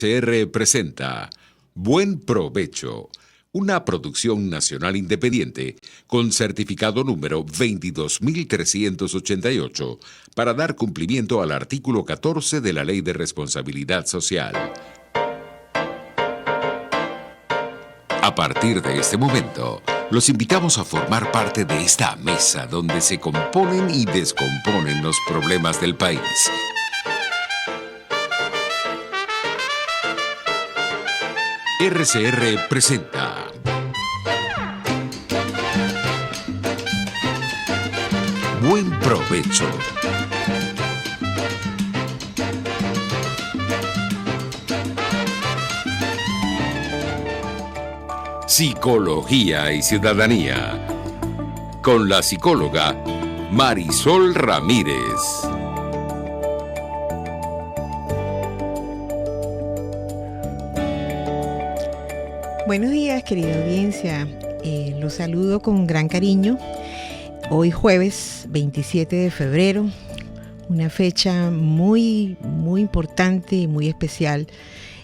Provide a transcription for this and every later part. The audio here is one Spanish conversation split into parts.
RCR presenta Buen Provecho, una producción nacional independiente con certificado número 22388 para dar cumplimiento al artículo 14 de la Ley de Responsabilidad Social. A partir de este momento, los invitamos a formar parte de esta mesa donde se componen y descomponen los problemas del país. RCR presenta Buen Provecho. Psicología y Ciudadanía, con la psicóloga Marisol Ramírez. Buenos días, querida audiencia. Los saludo con gran cariño. Hoy jueves 27 de febrero, una fecha muy importante y muy especial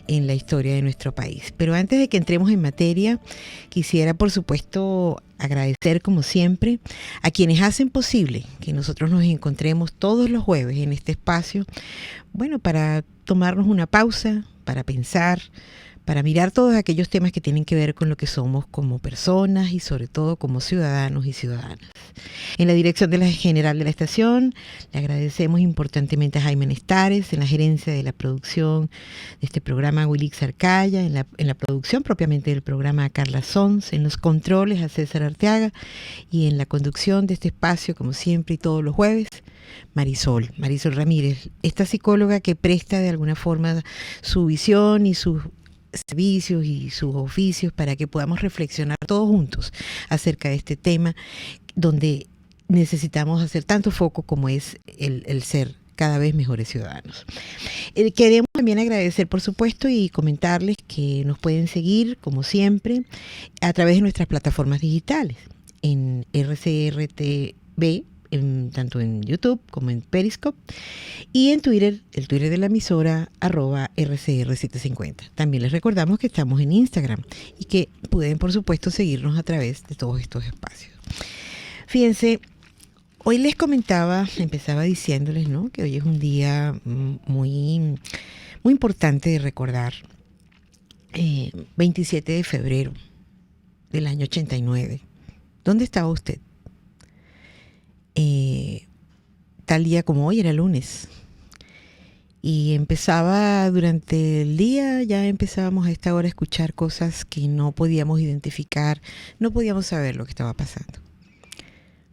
en la historia de nuestro país. Pero antes de que entremos en materia, quisiera, por supuesto, agradecer, como siempre, a quienes hacen posible que nosotros nos encontremos todos los jueves en este espacio, bueno, para tomarnos una pausa, para pensar, para mirar todos aquellos temas que tienen que ver con lo que somos como personas y sobre todo como ciudadanos y ciudadanas. En la dirección de la general de la estación, le agradecemos importantemente a Jaime Nestares, en la gerencia de la producción de este programa Wilix Arcaya, en la producción propiamente del programa a Carla Sons, en los controles a César Arteaga y en la conducción de este espacio, como siempre y todos los jueves, Marisol Ramírez, esta psicóloga que presta de alguna forma su visión y sus servicios y sus oficios para que podamos reflexionar todos juntos acerca de este tema donde necesitamos hacer tanto foco como es el ser cada vez mejores ciudadanos. Queremos también agradecer, por supuesto, y comentarles que nos pueden seguir, como siempre, a través de nuestras plataformas digitales, en RCRTV, tanto en YouTube como en Periscope, y en Twitter, el Twitter de la emisora, @RCR750. También les recordamos que estamos en Instagram y que pueden, por supuesto, seguirnos a través de todos estos espacios. Fíjense, hoy les empezaba diciéndoles, ¿no?, que hoy es un día muy importante de recordar. 27 de febrero del año 89. ¿Dónde estaba usted? Tal día como hoy era lunes y empezaba durante el día, ya empezábamos a esta hora a escuchar cosas que no podíamos identificar, no podíamos saber lo que estaba pasando.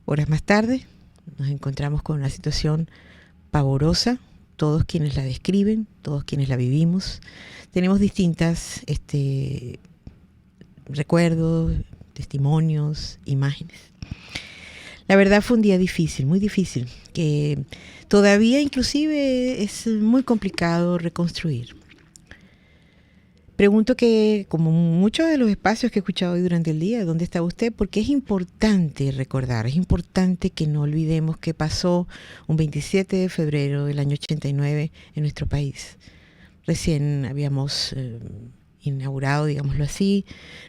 Horas más tarde nos encontramos con una situación pavorosa, todos quienes la describen, todos quienes la vivimos, tenemos distintas recuerdos, testimonios, imágenes. La verdad fue un día difícil, muy difícil, que todavía inclusive es muy complicado reconstruir. Pregunto que, como muchos de los espacios que he escuchado hoy durante el día, ¿dónde está usted? Porque es importante recordar, es importante que no olvidemos qué pasó un 27 de febrero del año 89 en nuestro país. Recién habíamos inaugurado, digámoslo así,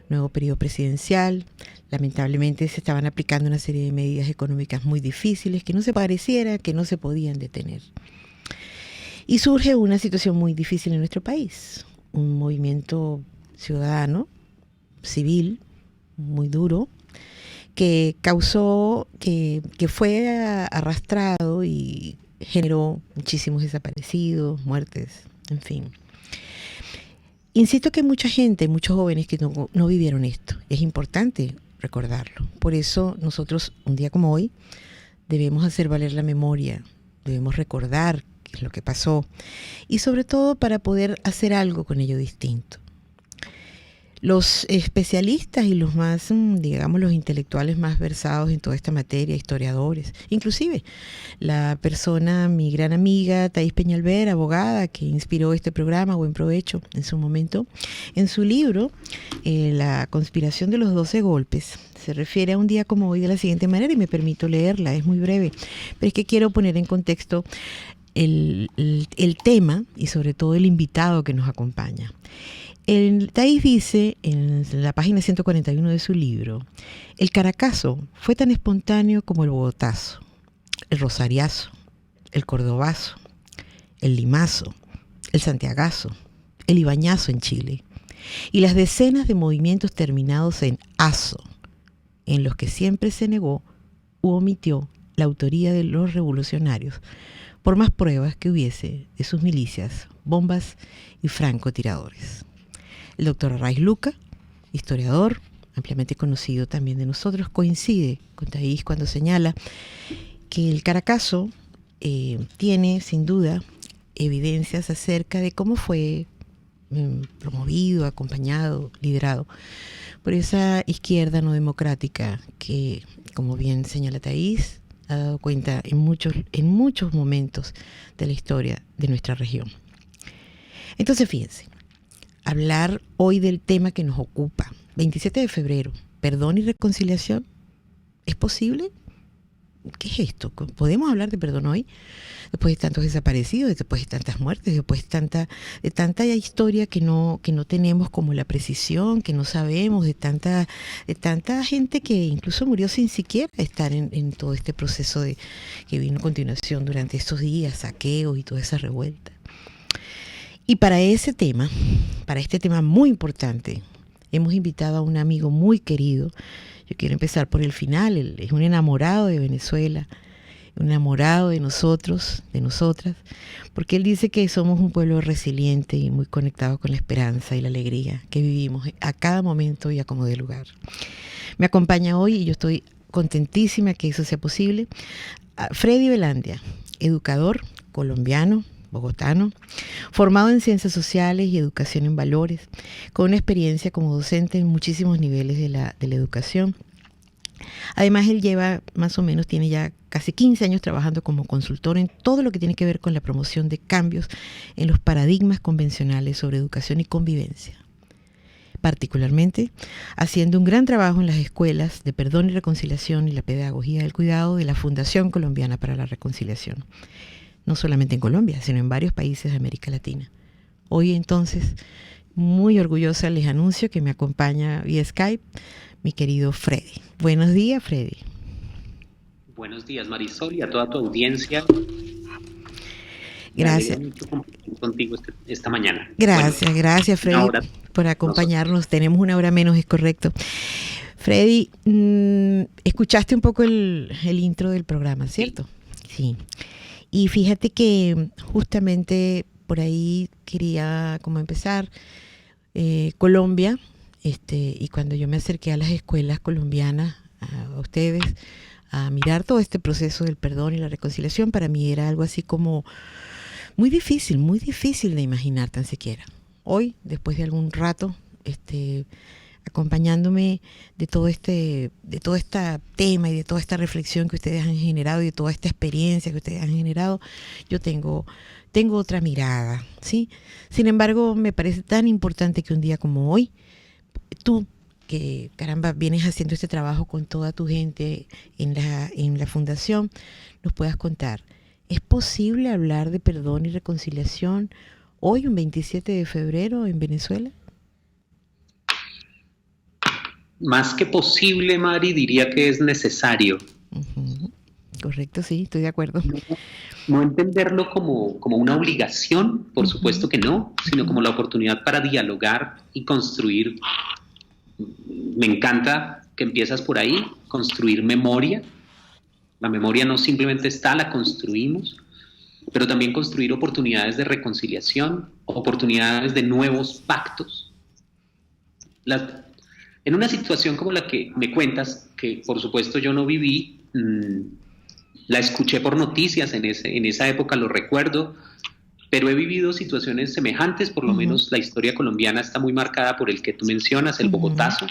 nuevo periodo presidencial. Lamentablemente se estaban aplicando una serie de medidas económicas muy difíciles que no se pareciera que no se podían detener. Y surge una situación muy difícil en nuestro país, un movimiento ciudadano, civil, muy duro, que causó, que fue arrastrado y generó muchísimos desaparecidos, muertes, en fin. Insisto que mucha gente, muchos jóvenes que no vivieron esto. Es importante recordarlo. Por eso nosotros, un día como hoy, debemos hacer valer la memoria, debemos recordar qué es lo que pasó y sobre todo para poder hacer algo con ello distinto. Los especialistas y los más, digamos, los intelectuales más versados en toda esta materia, historiadores, inclusive la persona, mi gran amiga Thais Peñalver, abogada, que inspiró este programa, Buen Provecho, en su momento, en su libro, La conspiración de los 12 golpes, se refiere a un día como hoy de la siguiente manera, y me permito leerla, es muy breve, pero es que quiero poner en contexto el tema y sobre todo el invitado que nos acompaña. El Taís dice en la página 141 de su libro: el Caracazo fue tan espontáneo como el Bogotazo, el Rosariazo, el Cordobazo, el Limazo, el Santiagazo, el Ibañazo en Chile, y las decenas de movimientos terminados en azo, en los que siempre se negó u omitió la autoría de los revolucionarios, por más pruebas que hubiese de sus milicias, bombas y francotiradores. El doctor Arraiz Luca, historiador, ampliamente conocido también de nosotros, coincide con Taís cuando señala que el Caracazo tiene, sin duda, evidencias acerca de cómo fue promovido, acompañado, liderado por esa izquierda no democrática que, como bien señala Taís, ha dado cuenta en muchos momentos de la historia de nuestra región. Entonces, fíjense, hablar hoy del tema que nos ocupa, 27 de febrero, perdón y reconciliación, ¿es posible? ¿Qué es esto? ¿Podemos hablar de perdón hoy? Después de tantos desaparecidos, después de tantas muertes, después de tanta historia que no tenemos como la precisión, que no sabemos, de tanta gente que incluso murió sin siquiera estar en todo este proceso que vino a continuación durante estos días, saqueos y toda esa revuelta. Y para este tema muy importante, hemos invitado a un amigo muy querido. Yo quiero empezar por el final. Él es un enamorado de Venezuela, un enamorado de nosotros, de nosotras, porque él dice que somos un pueblo resiliente y muy conectado con la esperanza y la alegría que vivimos a cada momento y a como de lugar. Me acompaña hoy y yo estoy contentísima que eso sea posible. Freddy Velandia, educador colombiano, bogotano, formado en ciencias sociales y educación en valores, con una experiencia como docente en muchísimos niveles de la educación. Además, él tiene ya casi 15 años trabajando como consultor en todo lo que tiene que ver con la promoción de cambios en los paradigmas convencionales sobre educación y convivencia. Particularmente, haciendo un gran trabajo en las escuelas de perdón y reconciliación y la pedagogía del cuidado de la Fundación Colombiana para la Reconciliación. No solamente en Colombia, sino en varios países de América Latina. Hoy, entonces, muy orgullosa les anuncio que me acompaña vía Skype mi querido Freddy. Buenos días, Freddy. Buenos días, Marisol, y a toda tu audiencia. Gracias. Me mucho compartir contigo esta mañana. Gracias, Freddy, por acompañarnos. Tenemos una hora menos, es correcto. Freddy, escuchaste un poco el intro del programa, ¿cierto? Sí. Y fíjate que justamente por ahí quería como empezar Colombia, y cuando yo me acerqué a las escuelas colombianas, a ustedes, a mirar todo este proceso del perdón y la reconciliación, para mí era algo así como muy difícil de imaginar tan siquiera. Hoy, después de algún rato, acompañándome de todo este tema y de toda esta reflexión que ustedes han generado y de toda esta experiencia que ustedes han generado, yo tengo otra mirada, ¿sí? Sin embargo, me parece tan importante que un día como hoy, tú, que caramba, vienes haciendo este trabajo con toda tu gente en la fundación, nos puedas contar, ¿es posible hablar de perdón y reconciliación hoy, un 27 de febrero, en Venezuela? Más que posible, Mari, diría que es necesario. Uh-huh. Correcto, sí, estoy de acuerdo. No entenderlo como una obligación, por supuesto que no, sino como la oportunidad para dialogar y construir. Me encanta que empiezas por ahí, construir memoria. La memoria no simplemente está, la construimos, pero también construir oportunidades de reconciliación, oportunidades de nuevos pactos. En una situación como la que me cuentas, que por supuesto yo no viví, la escuché por noticias en esa época, lo recuerdo, pero he vivido situaciones semejantes, por lo menos la historia colombiana está muy marcada por el que tú mencionas, el Bogotazo.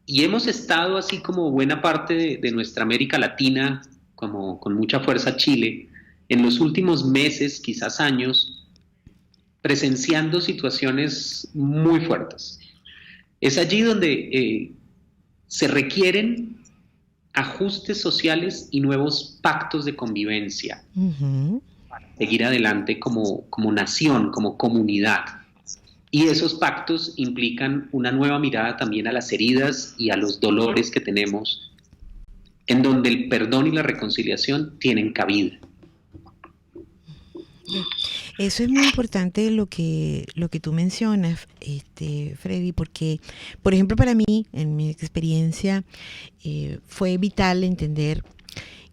Y hemos estado, así como buena parte de nuestra América Latina, como con mucha fuerza Chile, en los últimos meses, quizás años, presenciando situaciones muy fuertes. Es allí donde se requieren ajustes sociales y nuevos pactos de convivencia. Ujú. Seguir adelante como nación, como comunidad. Y esos pactos implican una nueva mirada también a las heridas y a los dolores que tenemos, en donde el perdón y la reconciliación tienen cabida. Eso es muy importante lo que tú mencionas, Freddy, porque, por ejemplo, para mí, en mi experiencia, fue vital entender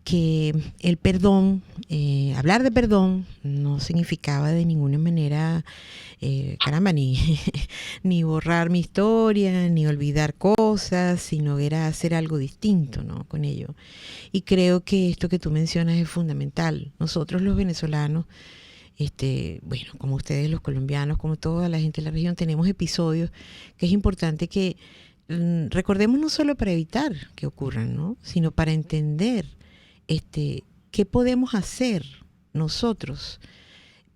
que el perdón, hablar de perdón, no significaba de ninguna manera, caramba, ni borrar mi historia, ni olvidar cosas, sino era hacer algo distinto, ¿no? Con ello. Y creo que esto que tú mencionas es fundamental. Nosotros los venezolanos, bueno, como ustedes los colombianos, como toda la gente de la región, tenemos episodios que es importante que recordemos no solo para evitar que ocurran, ¿no? Sino para entender qué podemos hacer nosotros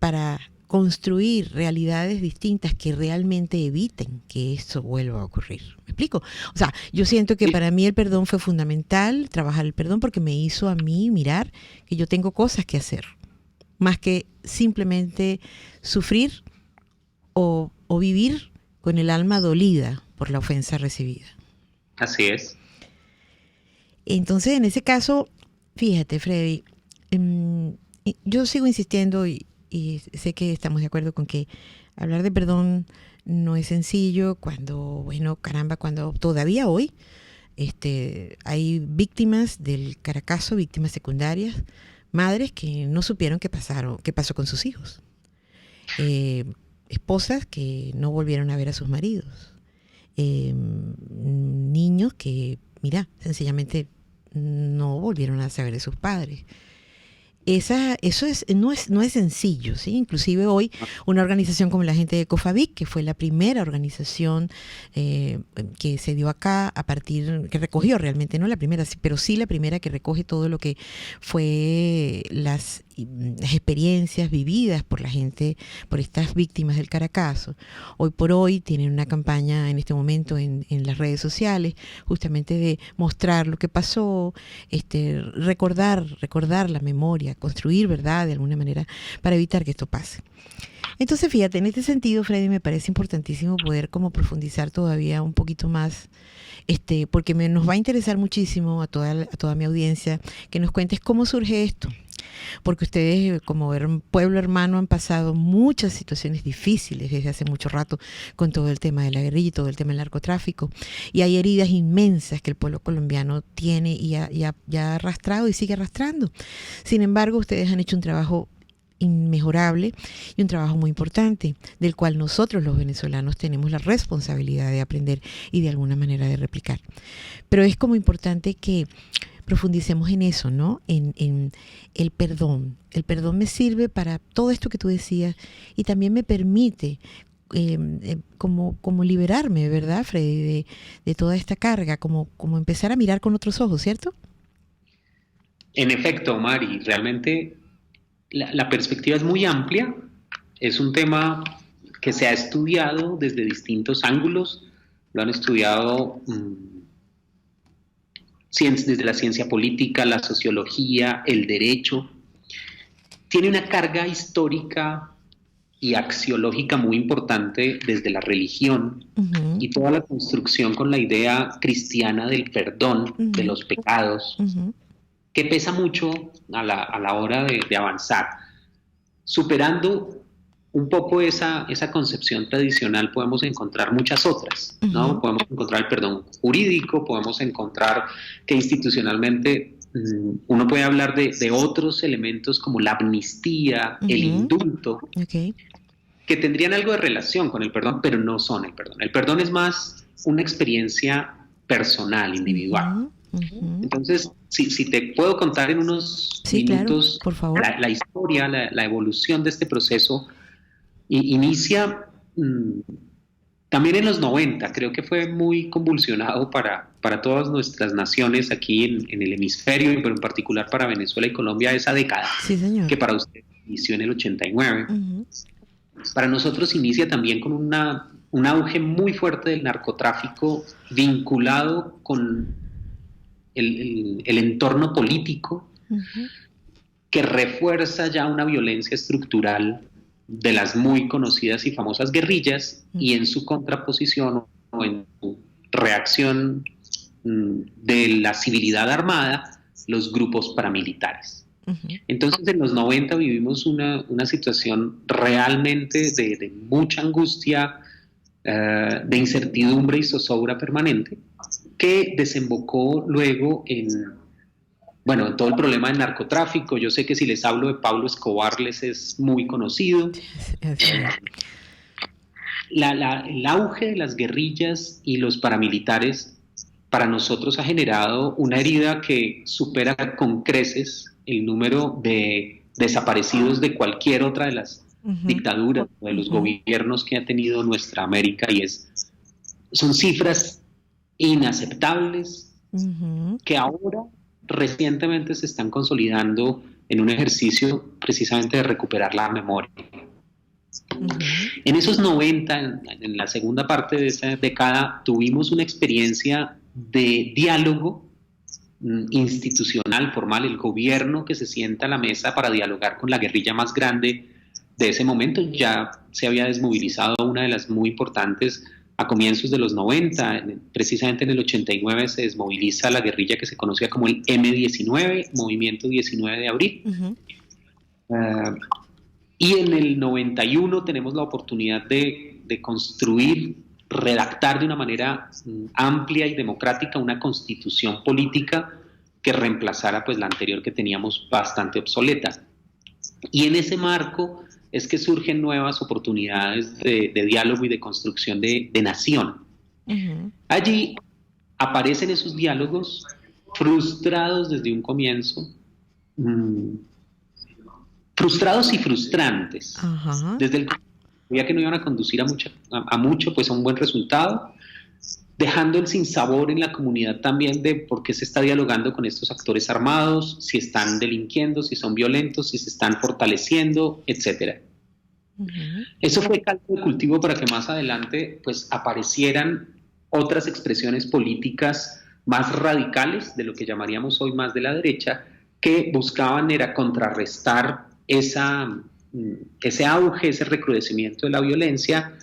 para construir realidades distintas que realmente eviten que eso vuelva a ocurrir. ¿Me explico? O sea, yo siento que para mí el perdón fue fundamental, trabajar el perdón, porque me hizo a mí mirar que yo tengo cosas que hacer, más que simplemente sufrir o vivir con el alma dolida por la ofensa recibida. Así es. Entonces, en ese caso, fíjate, Freddy, yo sigo insistiendo y sé que estamos de acuerdo con que hablar de perdón no es sencillo cuando, bueno, caramba, cuando todavía hoy hay víctimas del Caracazo, víctimas secundarias, madres que no supieron qué pasó con sus hijos, esposas que no volvieron a ver a sus maridos, niños que, mira, sencillamente no volvieron a saber de sus padres. No es sencillo, ¿sí? Inclusive hoy una organización como la gente de COFAVIC, que fue la primera organización que se dio acá que recogió realmente, no la primera, pero sí la primera que recoge todo lo que fue las experiencias vividas por la gente, por estas víctimas del Caracazo. Hoy por hoy tienen una campaña en este momento en las redes sociales, justamente de mostrar lo que pasó, recordar la memoria, construir verdad de alguna manera para evitar que esto pase. Entonces, fíjate, en este sentido, Freddy, me parece importantísimo poder como profundizar todavía un poquito más, porque nos va a interesar muchísimo a toda mi audiencia que nos cuentes cómo surge esto. Porque ustedes, como pueblo hermano, han pasado muchas situaciones difíciles desde hace mucho rato con todo el tema de la guerrilla y todo el tema del narcotráfico. Y hay heridas inmensas que el pueblo colombiano tiene y ha arrastrado y sigue arrastrando. Sin embargo, ustedes han hecho un trabajo inmejorable y un trabajo muy importante, del cual nosotros los venezolanos tenemos la responsabilidad de aprender y de alguna manera de replicar. Pero es como importante que profundicemos en eso, ¿no? En el perdón. El perdón me sirve para todo esto que tú decías y también me permite como liberarme, ¿verdad, Freddy? De toda esta carga, como empezar a mirar con otros ojos, ¿cierto? En efecto, Mari, realmente la perspectiva es muy amplia. Es un tema que se ha estudiado desde distintos ángulos. Lo han estudiado desde la ciencia política, la sociología, el derecho. Tiene una carga histórica y axiológica muy importante desde la religión y toda la construcción con la idea cristiana del perdón de los pecados, que pesa mucho a la hora de avanzar. Superando un poco esa concepción tradicional, podemos encontrar muchas otras, ¿no? Podemos encontrar el perdón jurídico, podemos encontrar que institucionalmente uno puede hablar de otros elementos como la amnistía, el indulto, que tendrían algo de relación con el perdón, pero no son el perdón. El perdón es más una experiencia personal, individual. Entonces, si te puedo contar en unos minutos, claro, por favor. La historia, la evolución de este proceso, inicia también en los 90, creo que fue muy convulsionado para todas nuestras naciones aquí en el hemisferio, pero en particular para Venezuela y Colombia, esa década, sí, señor, que para usted inició en el 89. Para nosotros inicia también con un auge muy fuerte del narcotráfico vinculado con el entorno político que refuerza ya una violencia estructural de las muy conocidas y famosas guerrillas, y en su contraposición o en su reacción de la civilidad armada, los grupos paramilitares. Entonces, en los 90 vivimos una situación realmente de mucha angustia, de incertidumbre y zozobra permanente, que desembocó luego en todo el problema del narcotráfico. Yo sé que si les hablo de Pablo Escobar les es muy conocido. El auge de las guerrillas y los paramilitares para nosotros ha generado una herida que supera con creces el número de desaparecidos de cualquier otra de las dictaduras o de los gobiernos que ha tenido nuestra América, y son cifras inaceptables que ahora recientemente se están consolidando en un ejercicio precisamente de recuperar la memoria. En esos 90, en la segunda parte de esa década, tuvimos una experiencia de diálogo institucional, formal, el gobierno que se sienta a la mesa para dialogar con la guerrilla más grande de ese momento. Ya se había desmovilizado una de las muy importantes a comienzos de los 90, precisamente en el 89 se desmoviliza la guerrilla que se conocía como el M-19, Movimiento 19 de Abril. Y en el 91 tenemos la oportunidad de construir, redactar de una manera amplia y democrática una constitución política que reemplazara pues la anterior, que teníamos bastante obsoleta. Y en ese marco es que surgen nuevas oportunidades de diálogo y de construcción de nación. Allí aparecen esos diálogos frustrados desde un comienzo, frustrados y frustrantes. Desde el día que no iban a conducir a mucho, pues a un buen resultado, dejando el sinsabor en la comunidad también de por qué se está dialogando con estos actores armados, si están delinquiendo, si son violentos, si se están fortaleciendo, etc. Eso fue caldo de cultivo para que más adelante pues aparecieran otras expresiones políticas más radicales, de lo que llamaríamos hoy más de la derecha, que buscaban era contrarrestar ese auge, ese recrudecimiento de la violencia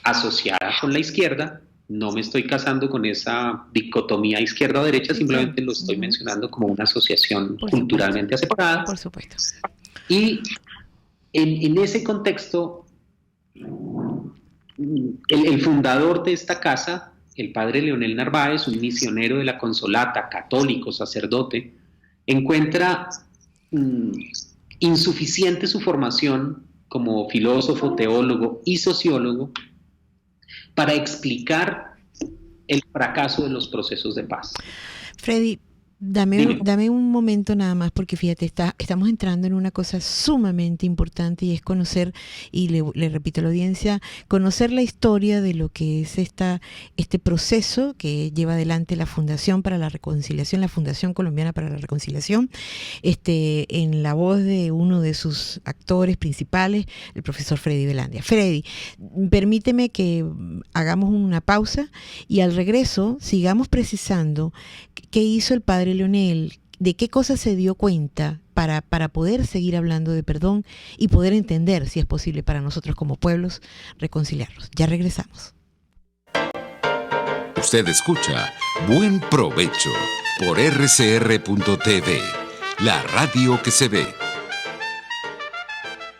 asociada con la izquierda. No me estoy casando con esa dicotomía izquierda o derecha, simplemente lo estoy mencionando como una asociación culturalmente aceptada. Por supuesto. Y en ese contexto, el fundador de esta casa, el padre Leonel Narváez, un misionero de la Consolata, católico, sacerdote, encuentra insuficiente su formación como filósofo, teólogo y sociólogo para explicar el fracaso de los procesos de paz. Freddy, dame un momento nada más, porque fíjate, estamos entrando en una cosa sumamente importante, y es conocer, y le repito a la audiencia, conocer la historia de lo que es este proceso que lleva adelante la Fundación para la Reconciliación, la Fundación Colombiana para la Reconciliación, en la voz de uno de sus actores principales, el profesor Freddy Velandia. Freddy, permíteme que hagamos una pausa y al regreso sigamos precisando qué hizo el padre Leonel, de qué cosas se dio cuenta para poder seguir hablando de perdón y poder entender si es posible para nosotros como pueblos reconciliarnos. Ya regresamos. Usted escucha Buen Provecho por rcr.tv, la radio que se ve.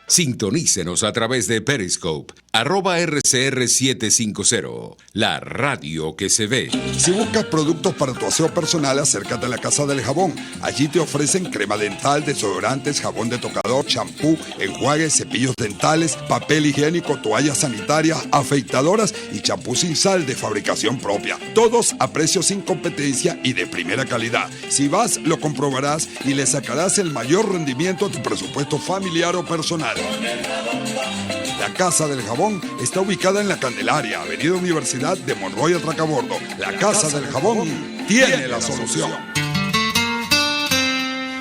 Sintonícenos a través de Periscope, @RCR750, la radio que se ve. Si buscas productos para tu aseo personal, acércate a la Casa del Jabón. Allí te ofrecen crema dental, desodorantes, jabón de tocador, champú, enjuagues, cepillos dentales, papel higiénico, toallas sanitarias, afeitadoras y champú sin sal de fabricación propia. Todos a precios sin competencia y de primera calidad. Si vas, lo comprobarás y le sacarás el mayor rendimiento a tu presupuesto familiar o personal. La Casa del Jabón está ubicada en La Candelaria, Avenida Universidad de Monroy Atracabordo. La Casa del Jabón tiene la solución.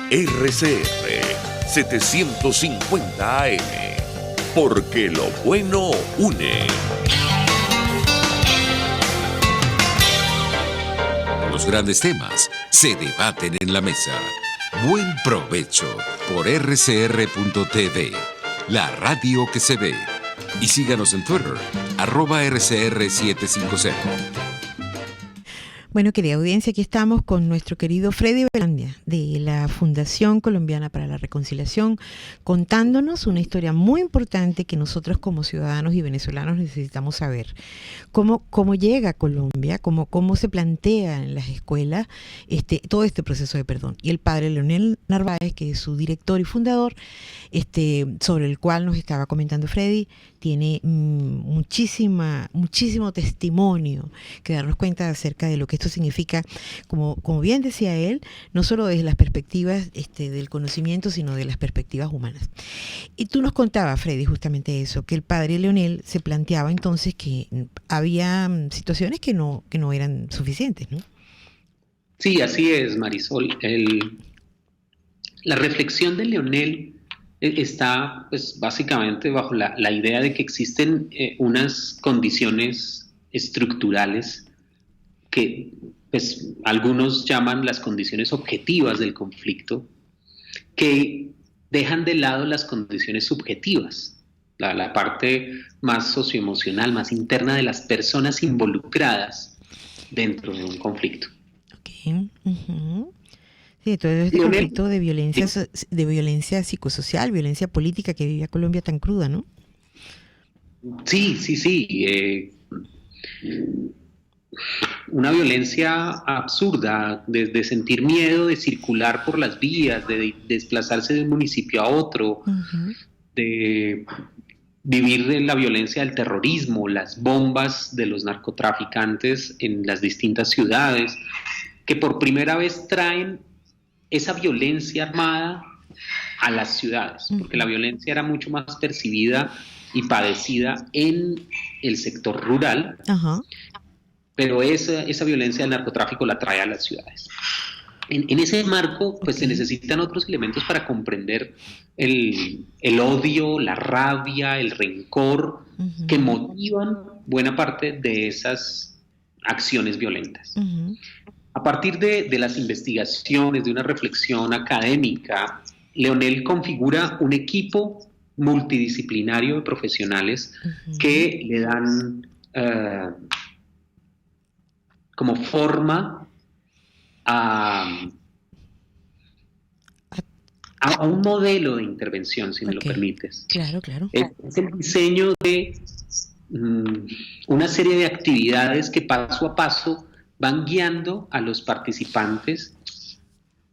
RCR 750 AM, porque lo bueno une. Los grandes temas se debaten en la mesa. Buen provecho por rcr.tv, la radio que se ve. Y síganos en Twitter, @rcr750. Bueno, querida audiencia, aquí estamos con nuestro querido Freddy Velandia de la Fundación Colombiana para la Reconciliación, contándonos una historia muy importante que nosotros como ciudadanos y venezolanos necesitamos saber. Cómo llega a Colombia, cómo se plantea en las escuelas todo este proceso de perdón. Y el padre Leonel Narváez, que es su director y fundador, sobre el cual nos estaba comentando Freddy, tiene muchísimo testimonio que darnos cuenta acerca de lo que esto significa, como bien decía él, no solo desde las perspectivas del conocimiento, sino de las perspectivas humanas. Y tú nos contabas, Freddy, justamente eso, que el padre Leonel se planteaba entonces que había situaciones que no eran suficientes, ¿no? Sí, así es, Marisol. La reflexión de Leonel está pues básicamente bajo la idea de que existen unas condiciones estructurales que pues algunos llaman las condiciones objetivas del conflicto, que dejan de lado las condiciones subjetivas, la parte más socioemocional, más interna de las personas involucradas dentro de un conflicto. Okay. Uh-huh. Sí, todo este conflicto de violencia psicosocial, violencia política que vivía Colombia tan cruda, ¿no? Sí. Una violencia absurda, de sentir miedo de circular por las vías, de desplazarse de un municipio a otro, uh-huh, de vivir de la violencia del terrorismo, las bombas de los narcotraficantes en las distintas ciudades, que por primera vez traen esa violencia armada a las ciudades, porque la violencia era mucho más percibida y padecida en el sector rural, uh-huh, pero esa violencia del narcotráfico la trae a las ciudades. En ese marco, pues se necesitan otros elementos para comprender el odio, la rabia, el rencor, uh-huh, que motivan buena parte de esas acciones violentas. Uh-huh. A partir de las investigaciones, de una reflexión académica, Leonel configura un equipo multidisciplinario de profesionales, uh-huh, que le dan como forma a un modelo de intervención, si me lo permites. Claro. Es el diseño de una serie de actividades que paso a paso van guiando a los participantes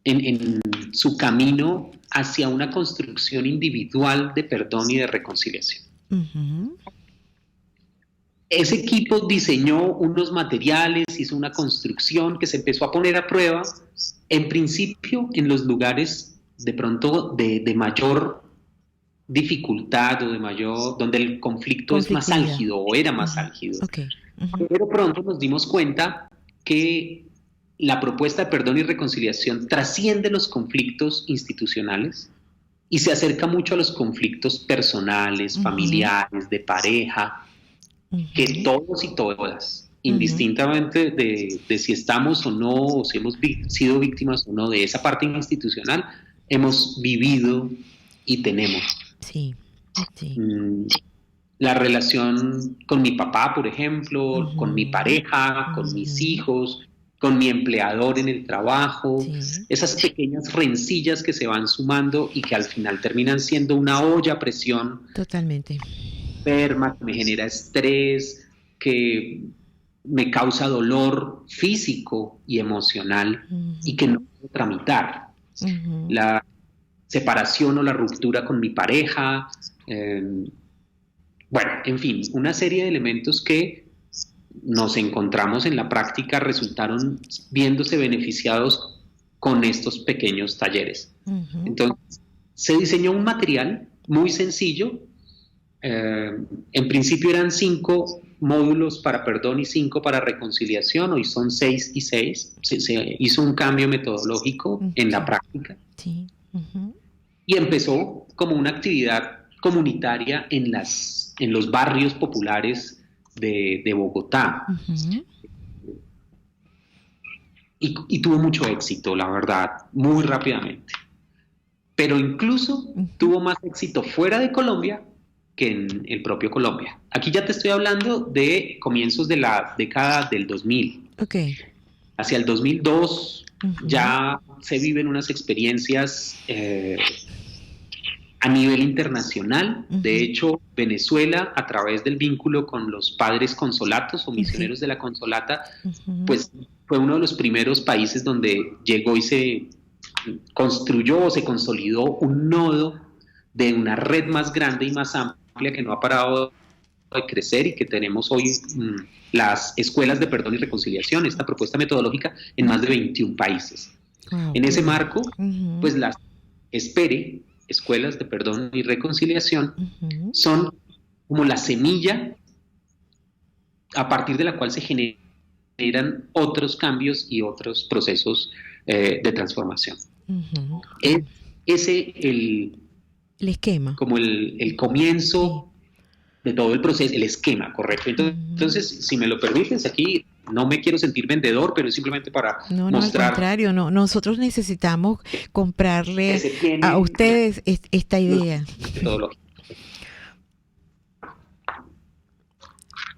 en su camino hacia una construcción individual de perdón y de reconciliación. Uh-huh. Ese equipo diseñó unos materiales, hizo una construcción que se empezó a poner a prueba, en principio en los lugares de pronto de mayor dificultad o donde el conflicto es más álgido o era más álgido. Okay. Uh-huh. Pero pronto nos dimos cuenta que la propuesta de perdón y reconciliación trasciende los conflictos institucionales y se acerca mucho a los conflictos personales, uh-huh, familiares, de pareja, uh-huh, que todos y todas, uh-huh, indistintamente de si estamos o no, o si hemos sido víctimas o no de esa parte institucional, hemos vivido y tenemos. Sí. La relación con mi papá, por ejemplo, uh-huh, con mi pareja, uh-huh, con mis hijos, con mi empleador en el trabajo, sí, esas pequeñas rencillas que se van sumando y que al final terminan siendo una olla a presión. Totalmente. Enferma, que me genera estrés, que me causa dolor físico y emocional, uh-huh, y que no puedo tramitar. Uh-huh. La separación o la ruptura con mi pareja, bueno, en fin, una serie de elementos que nos encontramos en la práctica resultaron viéndose beneficiados con estos pequeños talleres. Uh-huh. Entonces, se diseñó un material muy sencillo. En principio eran 5 módulos para perdón y 5 para reconciliación, hoy son 6 y 6. Se hizo un cambio metodológico, uh-huh, en la práctica. Sí. Uh-huh. Y empezó como una actividad comunitaria en los barrios populares de Bogotá. Uh-huh. y tuvo mucho éxito, la verdad, muy rápidamente. Pero incluso tuvo más éxito fuera de Colombia que en el propio Colombia. Aquí ya te estoy hablando de comienzos de la década del 2000. Okay. Hacia el 2002 ya se viven unas experiencias a nivel internacional. De hecho, Venezuela, a través del vínculo con los padres consolatos o misioneros de la consolata, pues fue uno de los primeros países donde llegó y se construyó o se consolidó un nodo de una red más grande y más amplia que no ha parado de crecer, y que tenemos hoy las escuelas de perdón y reconciliación, esta propuesta metodológica en más de 21 países. En ese marco, pues las escuelas de perdón y reconciliación son como la semilla a partir de la cual se generan otros cambios y otros procesos de transformación. Es ese el esquema. Como el comienzo de todo el proceso, el esquema, correcto. Entonces, si me lo permites, aquí no me quiero sentir vendedor, pero es simplemente para mostrar. No, al contrario, nosotros necesitamos comprarle a ustedes esta idea.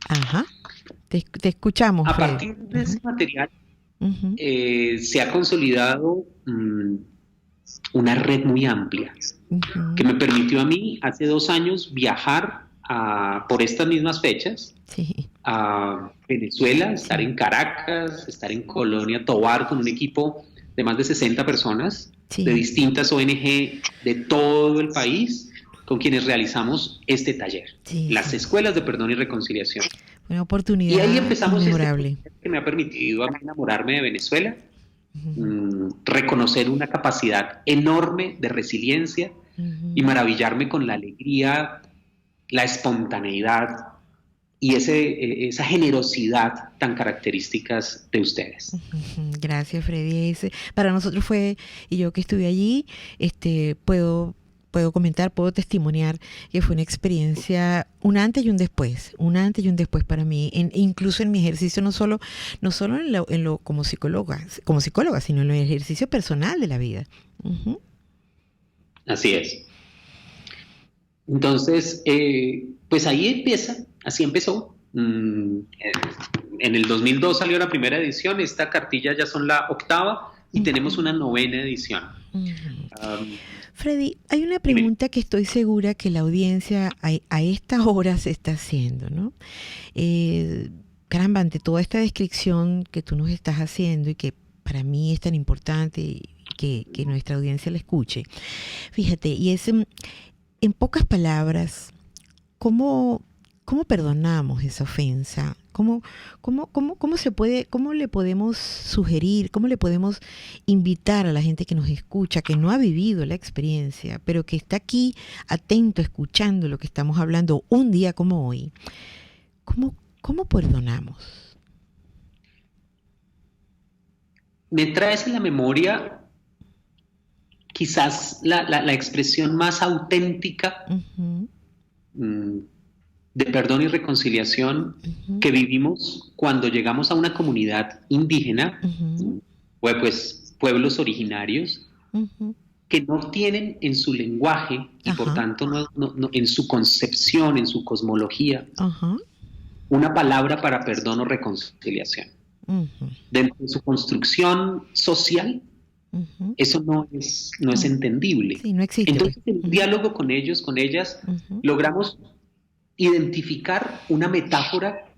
Ajá, te escuchamos. A partir de ese material se ha consolidado una red muy amplia que me permitió a mí hace 2 años viajar por estas mismas fechas a Venezuela, estar en Caracas, estar en Colonia Tovar con un equipo de más de 60 personas de distintas ONG de todo el país, con quienes realizamos este taller, las escuelas de perdón y reconciliación. Una oportunidad. Y ahí empezamos este que me ha permitido a mí enamorarme de Venezuela, reconocer una capacidad enorme de resiliencia y maravillarme con la alegría, la espontaneidad y esa generosidad tan características de ustedes. Gracias, Freddy. Para nosotros fue, y yo que estuve allí, puedo comentar, puedo testimoniar que fue una experiencia, un antes y un después para mí, incluso en mi ejercicio, no solo en lo como psicóloga, sino en el ejercicio personal de la vida. Así es. Entonces, pues ahí así empezó. En el 2002 salió la primera edición, esta cartilla ya son la 8ª y tenemos una 9ª edición. Freddy, hay una pregunta que estoy segura que la audiencia a esta hora se está haciendo, ¿no? Caramba, ante toda esta descripción que tú nos estás haciendo y que para mí es tan importante que nuestra audiencia la escuche, fíjate, y es en pocas palabras, ¿cómo perdonamos esa ofensa? ¿Cómo le podemos sugerir, cómo le podemos invitar a la gente que nos escucha, que no ha vivido la experiencia, pero que está aquí atento, escuchando lo que estamos hablando un día como hoy? ¿Cómo perdonamos? Me traes en la memoria quizás la expresión más auténtica de perdón y reconciliación que vivimos cuando llegamos a una comunidad indígena, pues pueblos originarios, que no tienen en su lenguaje y por tanto no, en su concepción, en su cosmología, una palabra para perdón o reconciliación. Dentro de su construcción social, eso no es entendible. Sí, no existe. Entonces, en el diálogo con ellos, con ellas, logramos identificar una metáfora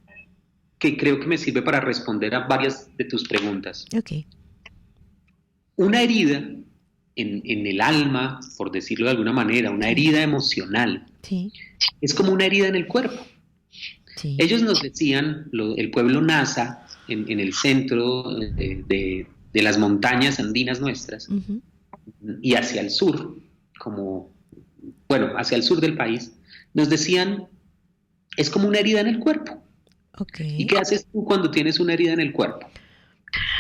que creo que me sirve para responder a varias de tus preguntas. Okay. Una herida en el alma, por decirlo de alguna manera, una herida emocional, es como una herida en el cuerpo. Ellos nos decían, el pueblo Nasa, en el centro de las montañas andinas nuestras, y hacia el sur, hacia el sur del país, nos decían, es como una herida en el cuerpo. Okay. ¿Y qué haces tú cuando tienes una herida en el cuerpo?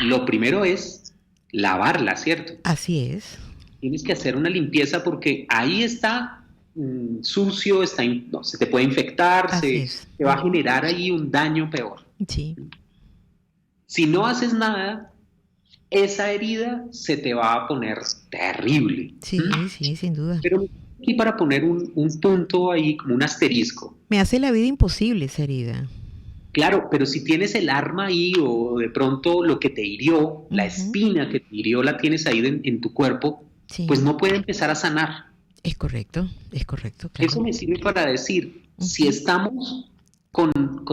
Lo primero es lavarla, ¿cierto? Así es. Tienes que hacer una limpieza porque ahí está sucio, se te puede infectar, se va a generar ahí un daño peor. Sí. Si no haces nada, esa herida se te va a poner terrible. Sí, sí, sin duda. Pero aquí para poner un punto ahí, como un asterisco. Me hace la vida imposible esa herida. Claro, pero si tienes el arma ahí o de pronto lo que te hirió, la espina que te hirió la tienes ahí en tu cuerpo, sí, pues no puede empezar a sanar. Es correcto, claro. Eso me sirve para decir, si estamos con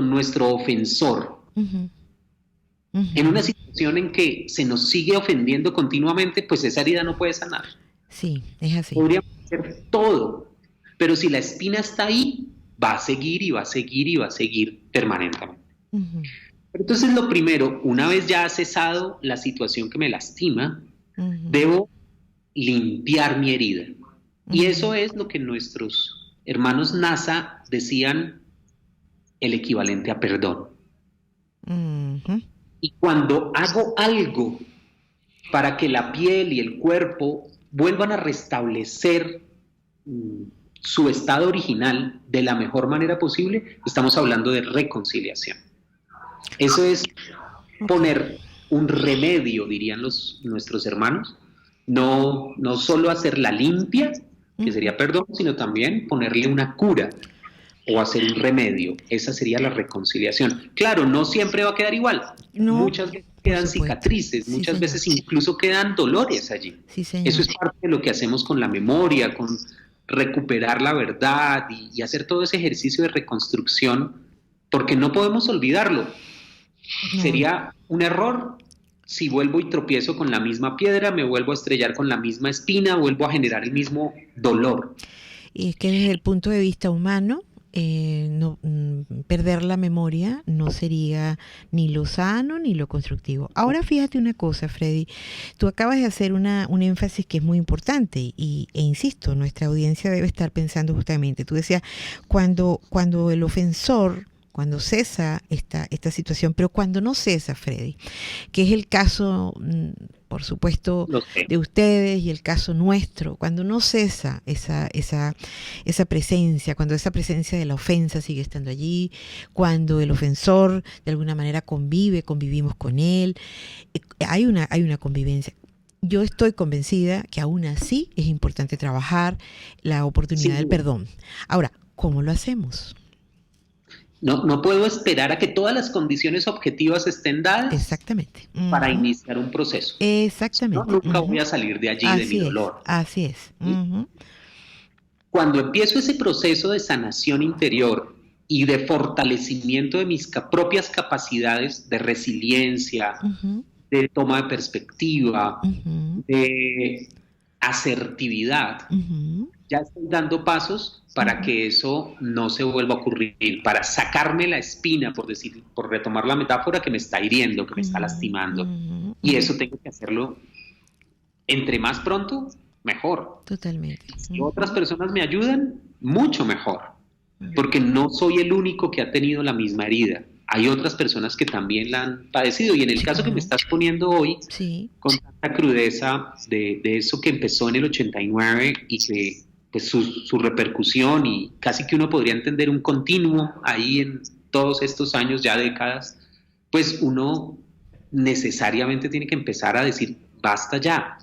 nuestro ofensor en una situación en que se nos sigue ofendiendo continuamente, pues esa herida no puede sanar. Sí, es así. Podríamos hacer todo, pero si la espina está ahí, va a seguir y va a seguir y va a seguir permanentemente. Entonces, lo primero, una vez ya ha cesado la situación que me lastima, debo limpiar mi herida. Y eso es lo que nuestros hermanos NASA decían el equivalente a perdón. Y cuando hago algo para que la piel y el cuerpo vuelvan a restablecer su estado original de la mejor manera posible, estamos hablando de reconciliación. Eso es poner un remedio, dirían nuestros hermanos, no solo hacer la limpia, que sería perdón, sino también ponerle una cura o hacer un remedio. Esa sería la reconciliación. Claro, no siempre va a quedar igual. No, muchas veces quedan cicatrices, sí, muchas veces incluso quedan dolores allí. Sí, eso es parte de lo que hacemos con la memoria, con recuperar la verdad y hacer todo ese ejercicio de reconstrucción, porque no podemos olvidarlo. Sería un error si vuelvo y tropiezo con la misma piedra, me vuelvo a estrellar con la misma espina, vuelvo a generar el mismo dolor. Y es que desde el punto de vista humano, perder la memoria no sería ni lo sano ni lo constructivo. Ahora fíjate una cosa, Freddy, tú acabas de hacer un énfasis que es muy importante e insisto, nuestra audiencia debe estar pensando justamente, tú decías, cuando el ofensor, cuando cesa esta situación, pero cuando no cesa, Freddy, que es el caso, por supuesto, de ustedes y el caso nuestro, cuando no cesa esa presencia, cuando esa presencia de la ofensa sigue estando allí, cuando el ofensor de alguna manera convivimos con él, hay una convivencia. Yo estoy convencida que aún así es importante trabajar la oportunidad del perdón. Ahora, ¿cómo lo hacemos? No puedo esperar a que todas las condiciones objetivas estén dadas. Exactamente. Para iniciar un proceso. Exactamente. No, nunca voy a salir de allí de mi dolor. Así es. Cuando empiezo ese proceso de sanación interior y de fortalecimiento de mis propias capacidades de resiliencia, de toma de perspectiva, de asertividad, ya estoy dando pasos para que eso no se vuelva a ocurrir, para sacarme la espina, por retomar la metáfora, que me está hiriendo, que me está lastimando. Y eso tengo que hacerlo entre más pronto, mejor. Totalmente. Si otras personas me ayudan, mucho mejor, porque no soy el único que ha tenido la misma herida. Hay otras personas que también la han padecido, y en el caso que me estás poniendo hoy, con tanta crudeza de eso que empezó en el 89 y que pues su repercusión, y casi que uno podría entender un continuo ahí en todos estos años, ya décadas, pues uno necesariamente tiene que empezar a decir, basta ya.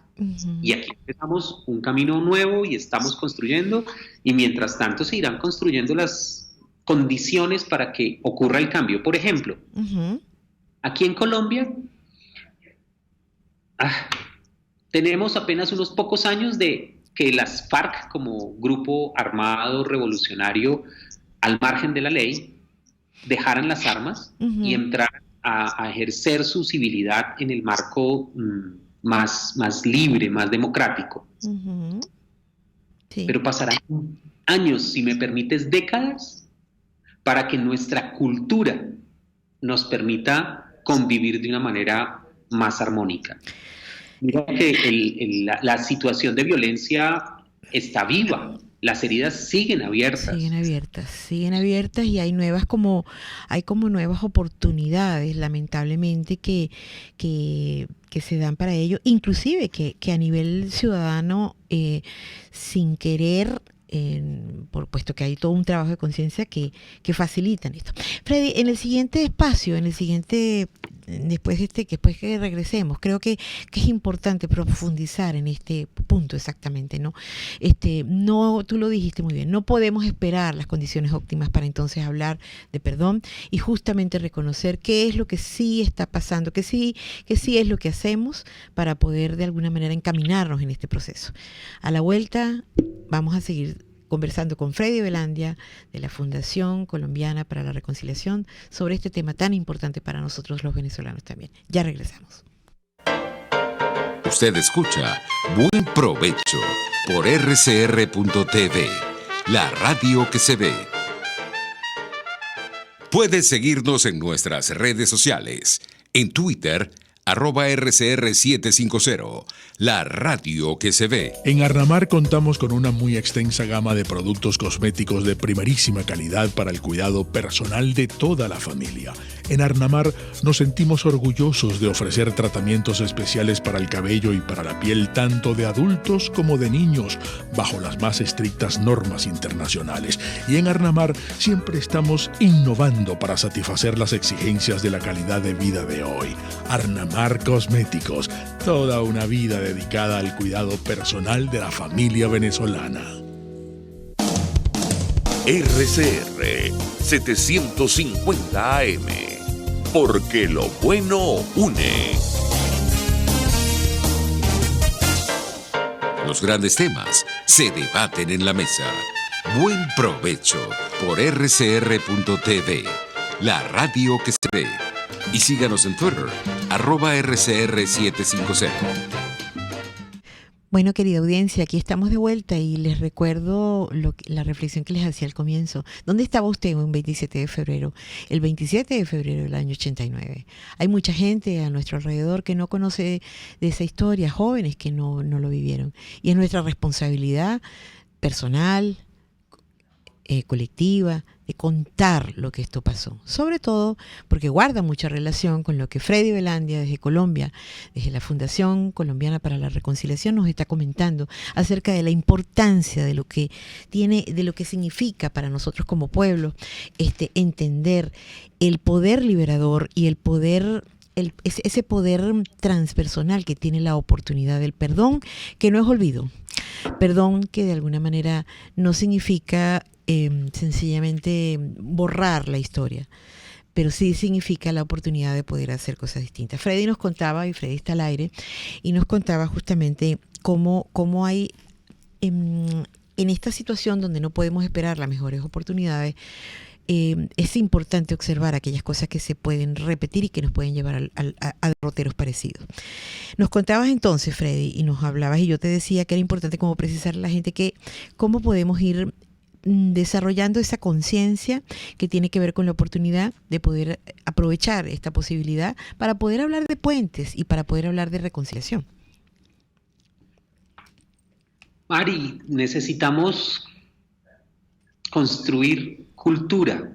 Y aquí empezamos un camino nuevo y estamos construyendo, y mientras tanto se irán construyendo las condiciones para que ocurra el cambio. Por ejemplo, aquí en Colombia tenemos apenas unos pocos años de que las FARC, como grupo armado revolucionario al margen de la ley, dejaran las armas y entraran a ejercer su civilidad en el marco más libre, más democrático. Pero pasarán años, si me permites, décadas, para que nuestra cultura nos permita convivir de una manera más armónica. Mira que la situación de violencia está viva, las heridas siguen abiertas. Siguen abiertas y hay como nuevas oportunidades, lamentablemente, que se dan para ello, inclusive que a nivel ciudadano, sin querer, puesto que hay todo un trabajo de conciencia que facilitan esto. Freddy, en el siguiente espacio, en el siguiente después que regresemos. Creo que es importante profundizar en este punto exactamente, ¿no? No, tú lo dijiste muy bien, no podemos esperar las condiciones óptimas para entonces hablar de perdón y justamente reconocer qué es lo que sí está pasando, que sí es lo que hacemos para poder de alguna manera encaminarnos en este proceso. A la vuelta vamos a seguir conversando con Freddy Belandia de la Fundación Colombiana para la Reconciliación sobre este tema tan importante para nosotros los venezolanos también. Ya regresamos. Usted escucha Buen Provecho por rcr.tv, la radio que se ve. Puedes seguirnos en nuestras redes sociales. En Twitter, @RCR750, la radio que se ve. En Arnamar contamos con una muy extensa gama de productos cosméticos de primerísima calidad para el cuidado personal de toda la familia. En Arnamar nos sentimos orgullosos de ofrecer tratamientos especiales para el cabello y para la piel tanto de adultos como de niños, bajo las más estrictas normas internacionales. Y en Arnamar siempre estamos innovando para satisfacer las exigencias de la calidad de vida de hoy. Arnamar Cosméticos, toda una vida dedicada al cuidado personal de la familia venezolana. RCR 750 AM, porque lo bueno une. Los grandes temas se debaten en la mesa. Buen Provecho por rcr.tv, la radio que se ve. Y síganos en Twitter, @RCR750. Bueno, querida audiencia, aquí estamos de vuelta y les recuerdo la reflexión que les hacía al comienzo. ¿Dónde estaba usted un 27 de febrero? El 27 de febrero del año 89. Hay mucha gente a nuestro alrededor que no conoce de esa historia, jóvenes que no lo vivieron. Y es nuestra responsabilidad personal, colectiva, de contar lo que esto pasó, sobre todo porque guarda mucha relación con lo que Freddy Belandia desde Colombia, desde la Fundación Colombiana para la Reconciliación, nos está comentando acerca de la importancia de lo que tiene, de lo que significa para nosotros como pueblo, entender el poder liberador y el poder, ese poder transpersonal que tiene la oportunidad del perdón, que no es olvido. Perdón que de alguna manera no significa sencillamente borrar la historia, pero sí significa la oportunidad de poder hacer cosas distintas. Freddy nos contaba, y Freddy está al aire, y nos contaba justamente cómo hay en esta situación donde no podemos esperar las mejores oportunidades, es importante observar aquellas cosas que se pueden repetir y que nos pueden llevar a derroteros parecidos. Nos contabas entonces, Freddy, y nos hablabas, y yo te decía que era importante como precisar a la gente que cómo podemos ir desarrollando esa conciencia que tiene que ver con la oportunidad de poder aprovechar esta posibilidad para poder hablar de puentes y para poder hablar de reconciliación. Mari, necesitamos construir cultura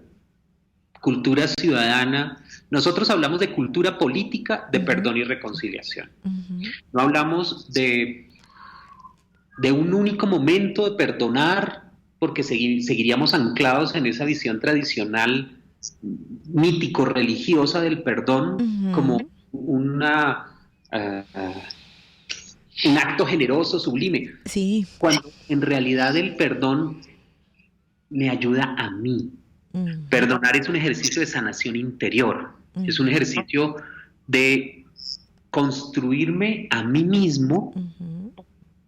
ciudadana. Nosotros hablamos de cultura política de perdón y reconciliación. No hablamos de un único momento de perdonar, porque seguiríamos anclados en esa visión tradicional mítico-religiosa del perdón como un acto generoso, sublime. Sí. Cuando en realidad el perdón me ayuda a mí. Perdonar es un ejercicio de sanación interior. Es un ejercicio de construirme a mí mismo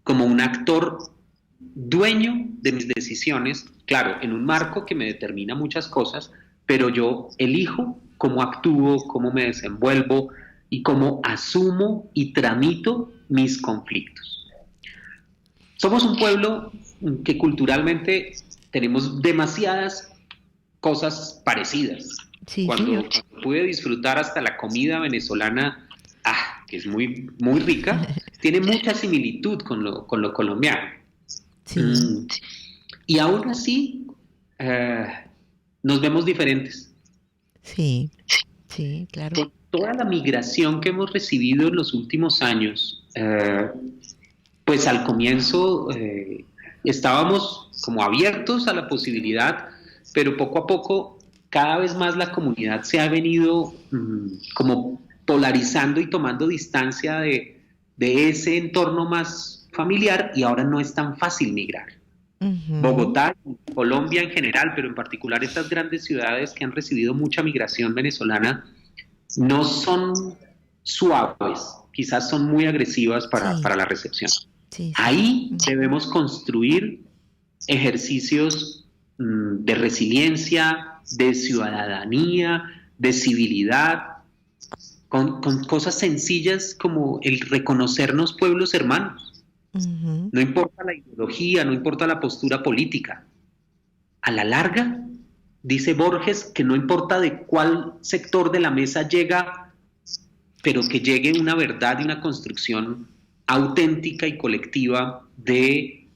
como un actor dueño de mis decisiones, claro, en un marco que me determina muchas cosas, pero yo elijo cómo actúo, cómo me desenvuelvo y cómo asumo y tramito mis conflictos. Somos un pueblo que culturalmente tenemos demasiadas cosas parecidas. Sí, cuando pude disfrutar hasta la comida venezolana, que es muy, muy rica, tiene mucha similitud con lo colombiano. Sí. Y aún así nos vemos diferentes. Sí, sí, claro. Con toda la migración que hemos recibido en los últimos años, pues al comienzo estábamos como abiertos a la posibilidad, pero poco a poco cada vez más la comunidad se ha venido como polarizando y tomando distancia de ese entorno más familiar, y ahora no es tan fácil migrar. Bogotá, Colombia en general, pero en particular estas grandes ciudades que han recibido mucha migración venezolana, no son suaves, quizás son muy agresivas para la recepción. Sí. Ahí debemos construir ejercicios de resiliencia, de ciudadanía, de civilidad, con cosas sencillas como el reconocernos pueblos hermanos. No importa la ideología, no importa la postura política. A la larga, dice Borges, que no importa de cuál sector de la mesa llega, pero que llegue una verdad y una construcción auténtica y colectiva de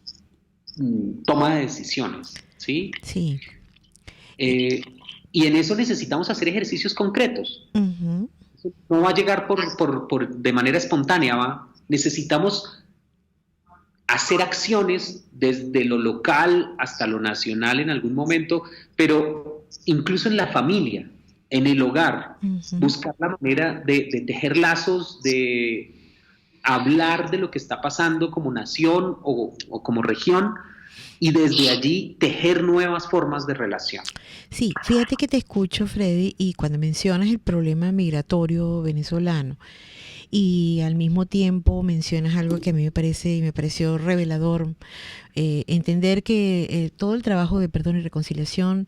toma de decisiones, ¿sí? Sí. Y en eso necesitamos hacer ejercicios concretos. No va a llegar de manera espontánea, necesitamos hacer acciones desde lo local hasta lo nacional en algún momento, pero incluso en la familia, en el hogar, buscar la manera de tejer lazos, de hablar de lo que está pasando como nación o como región, y desde allí tejer nuevas formas de relación. Sí, fíjate que te escucho, Freddy, y cuando mencionas el problema migratorio venezolano, y al mismo tiempo mencionas algo que a mí me pareció revelador, entender que todo el trabajo de perdón y reconciliación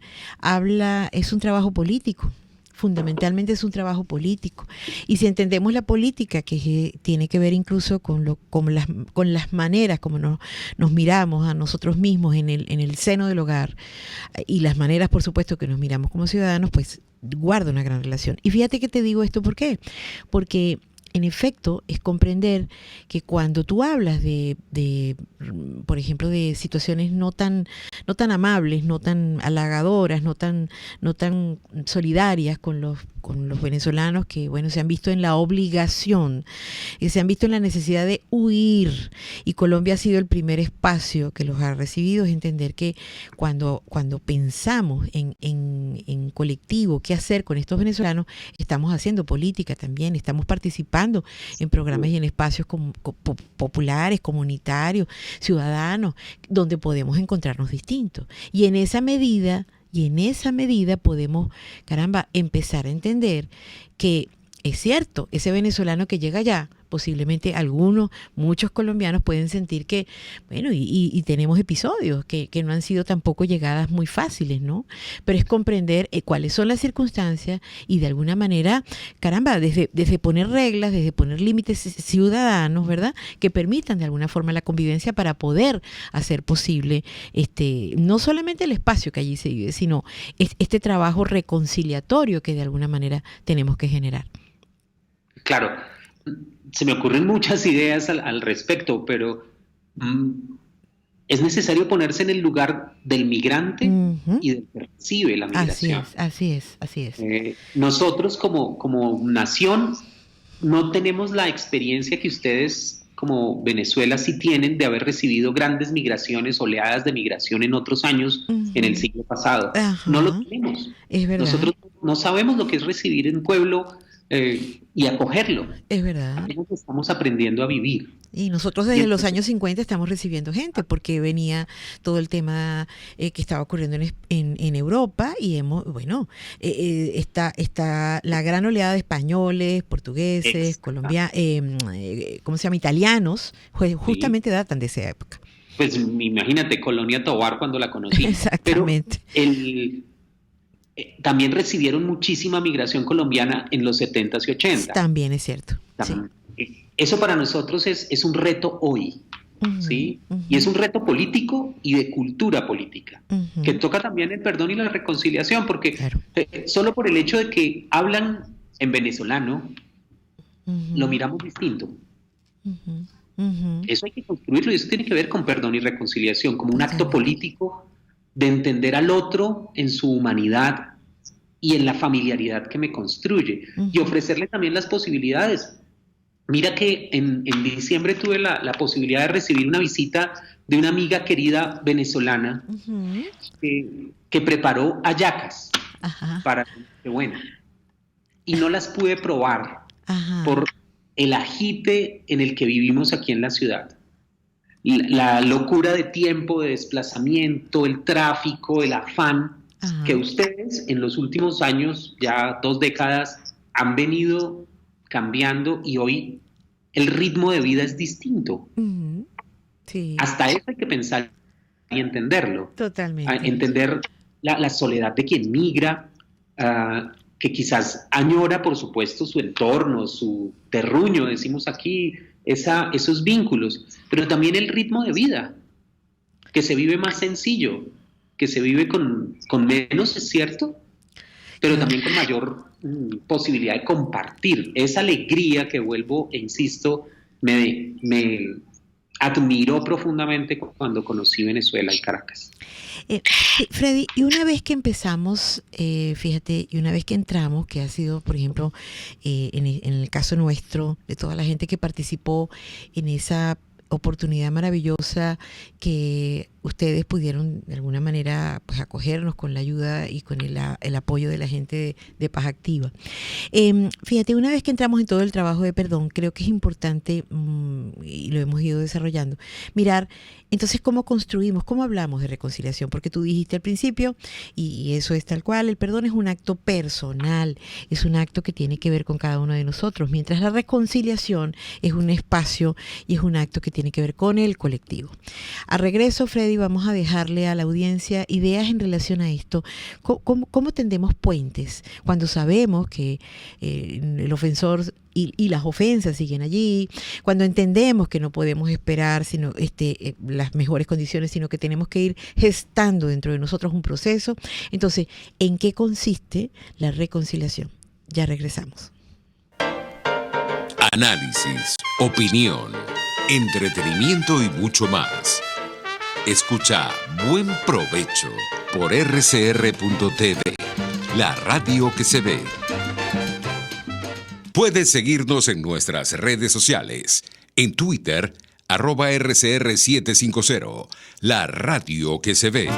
es un trabajo político. Fundamentalmente es un trabajo político. Y si entendemos la política, que tiene que ver incluso con las maneras como nos miramos a nosotros mismos en el seno del hogar, y las maneras, por supuesto, que nos miramos como ciudadanos, pues guarda una gran relación. Y fíjate que te digo esto, ¿por qué? Porque en efecto, es comprender que cuando tú hablas por ejemplo, de situaciones no tan amables, no tan halagadoras, no tan solidarias con los venezolanos que, bueno, se han visto en la obligación, se han visto en la necesidad de huir, y Colombia ha sido el primer espacio que los ha recibido, es entender que cuando pensamos en colectivo, qué hacer con estos venezolanos, estamos haciendo política también, estamos participando en programas y en espacios populares, comunitarios, ciudadanos, donde podemos encontrarnos distintos. Y en esa medida podemos, empezar a entender que es cierto, ese venezolano que llega allá, posiblemente muchos colombianos pueden sentir que, bueno, y tenemos episodios que no han sido tampoco llegadas muy fáciles, ¿no? Pero es comprender cuáles son las circunstancias y de alguna manera, desde poner reglas, desde poner límites ciudadanos, ¿verdad? Que permitan de alguna forma la convivencia para poder hacer posible no solamente el espacio que allí se vive, sino este trabajo reconciliatorio que de alguna manera tenemos que generar. Claro, se me ocurren muchas ideas al respecto, pero es necesario ponerse en el lugar del migrante y del que recibe la migración. Así es. Nosotros como nación no tenemos la experiencia que ustedes como Venezuela sí tienen de haber recibido grandes migraciones, oleadas de migración en otros años, en el siglo pasado. No lo tenemos. Es verdad. Nosotros no sabemos lo que es recibir en pueblo y acogerlo. Es verdad. Estamos aprendiendo a vivir. Y nosotros desde los años 50 estamos recibiendo gente, porque venía todo el tema que estaba ocurriendo en Europa, y está la gran oleada de españoles, portugueses, colombianos, italianos, justamente datan de esa época. Pues imagínate, Colonia Tovar cuando la conocí. Exactamente. Pero también recibieron muchísima migración colombiana en los 70s y 80s. También es cierto. Sí. Eso para nosotros es un reto hoy, ¿sí? Y es un reto político y de cultura política, que toca también el perdón y la reconciliación, porque solo por el hecho de que hablan en venezolano, lo miramos distinto. Eso hay que construirlo, y eso tiene que ver con perdón y reconciliación, como un acto político de entender al otro en su humanidad y en la familiaridad que me construye, y ofrecerle también las posibilidades. Mira que en diciembre tuve la posibilidad de recibir una visita de una amiga querida venezolana que preparó hallacas para Nochebuena, y no las pude probar Ajá. por el agite en el que vivimos aquí en la ciudad. La locura de tiempo, de desplazamiento, el tráfico, el afán, Ajá. que ustedes en los últimos años, ya 2 décadas, han venido cambiando y hoy el ritmo de vida es distinto. Ujú. Sí, Hasta eso hay que pensar y entenderlo. totalmente. Entender la soledad de quien migra, que quizás añora, por supuesto, su entorno, su terruño, decimos aquí, esos vínculos, pero también el ritmo de vida, que se vive más sencillo, que se vive con menos, es cierto, pero también con mayor posibilidad de compartir. Esa alegría que vuelvo e insisto, me admiró profundamente cuando conocí Venezuela y Caracas. Freddy, y una vez que empezamos, fíjate, y una vez que entramos, que ha sido, por ejemplo, en el caso nuestro, de toda la gente que participó en esa oportunidad maravillosa que ustedes pudieron de alguna manera pues acogernos con la ayuda y con el apoyo de la gente de Paz Activa. Fíjate, una vez que entramos en todo el trabajo de perdón, creo que es importante, y lo hemos ido desarrollando, mirar entonces cómo construimos, cómo hablamos de reconciliación, porque tú dijiste al principio, y eso es tal cual, el perdón es un acto personal, es un acto que tiene que ver con cada uno de nosotros, mientras la reconciliación es un espacio y es un acto que tiene que ver con el colectivo. A regreso, Freddy, vamos a dejarle a la audiencia ideas en relación a esto. ¿Cómo tendemos puentes cuando sabemos que el ofensor y las ofensas siguen allí, cuando entendemos que no podemos esperar sino las mejores condiciones, sino que tenemos que ir gestando dentro de nosotros un proceso? Entonces, ¿en qué consiste la reconciliación? Ya regresamos. Análisis, opinión, entretenimiento y mucho más. Escucha Buen Provecho por rcr.tv, la radio que se ve. Puedes seguirnos en nuestras redes sociales. En Twitter, @RCR750, la radio que se ve.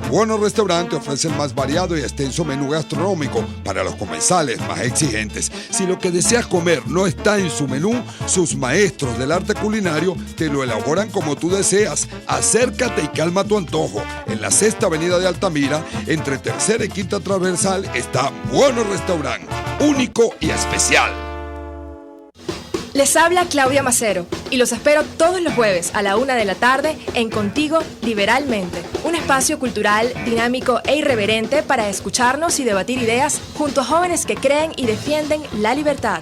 Buenos Restaurantes ofrecen más variado y extenso menú gastronómico para los comensales más exigentes. Si lo que deseas comer no está en su menú, sus maestros del arte culinario te lo elaboran como tú deseas. Acércate y calma tu antojo. En la 6ª Avenida de Altamira, entre 3ª y 5ª Transversal, está Buenos Restaurantes, único y especial. Les habla Claudia Macero y los espero todos los jueves a la 1 de la tarde en Contigo Liberalmente, un espacio cultural, dinámico e irreverente para escucharnos y debatir ideas junto a jóvenes que creen y defienden la libertad.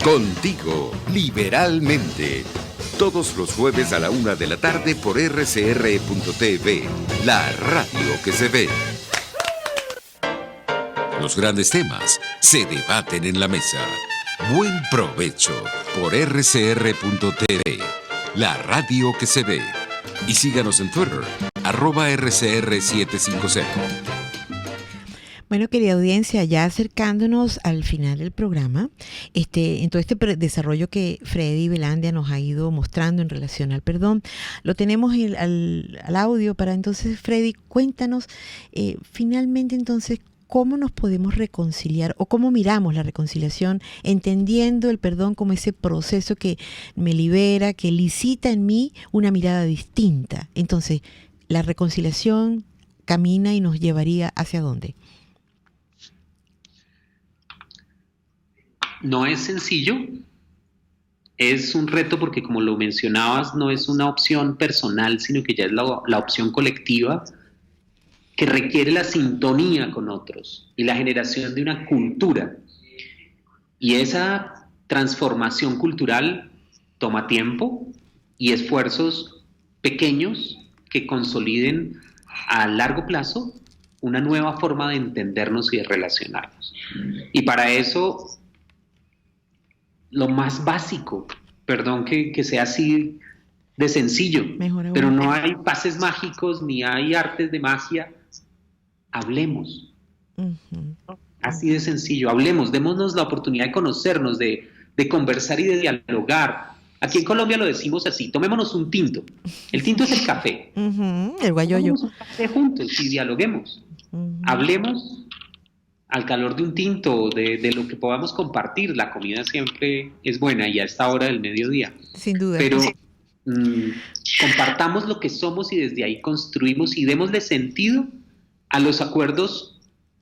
Contigo Liberalmente. Todos los jueves a la 1 de la tarde por rcr.tv, la radio que se ve. Los grandes temas se debaten en la mesa. Buen provecho por rcr.tv, la radio que se ve. Y síganos en Twitter, @rcr750. Bueno, querida audiencia, ya acercándonos al final del programa, en todo este desarrollo que Freddy Velandia nos ha ido mostrando en relación al perdón, lo tenemos al audio para entonces, Freddy, cuéntanos finalmente entonces, ¿cómo nos podemos reconciliar o cómo miramos la reconciliación, entendiendo el perdón como ese proceso que me libera, que licita en mí una mirada distinta? Entonces, la reconciliación camina y nos llevaría ¿hacia dónde? No es sencillo, es un reto porque, como lo mencionabas, no es una opción personal, sino que ya es la opción colectiva, que requiere la sintonía con otros y la generación de una cultura. Y esa transformación cultural toma tiempo y esfuerzos pequeños que consoliden a largo plazo una nueva forma de entendernos y de relacionarnos. Y para eso, lo más básico, perdón que sea así de sencillo, pero no hay pases mágicos ni hay artes de magia. Hablemos. Así de sencillo, hablemos, démonos la oportunidad de conocernos, de conversar y de dialogar. Aquí en Colombia lo decimos así: tomémonos un tinto. El tinto es el café. El guayoyo. Tomémonos un café juntos y dialoguemos. Hablemos al calor de un tinto, de lo que podamos compartir. La comida siempre es buena y a esta hora del mediodía. Sin duda. Pero compartamos lo que somos y desde ahí construimos y démosle sentido a los acuerdos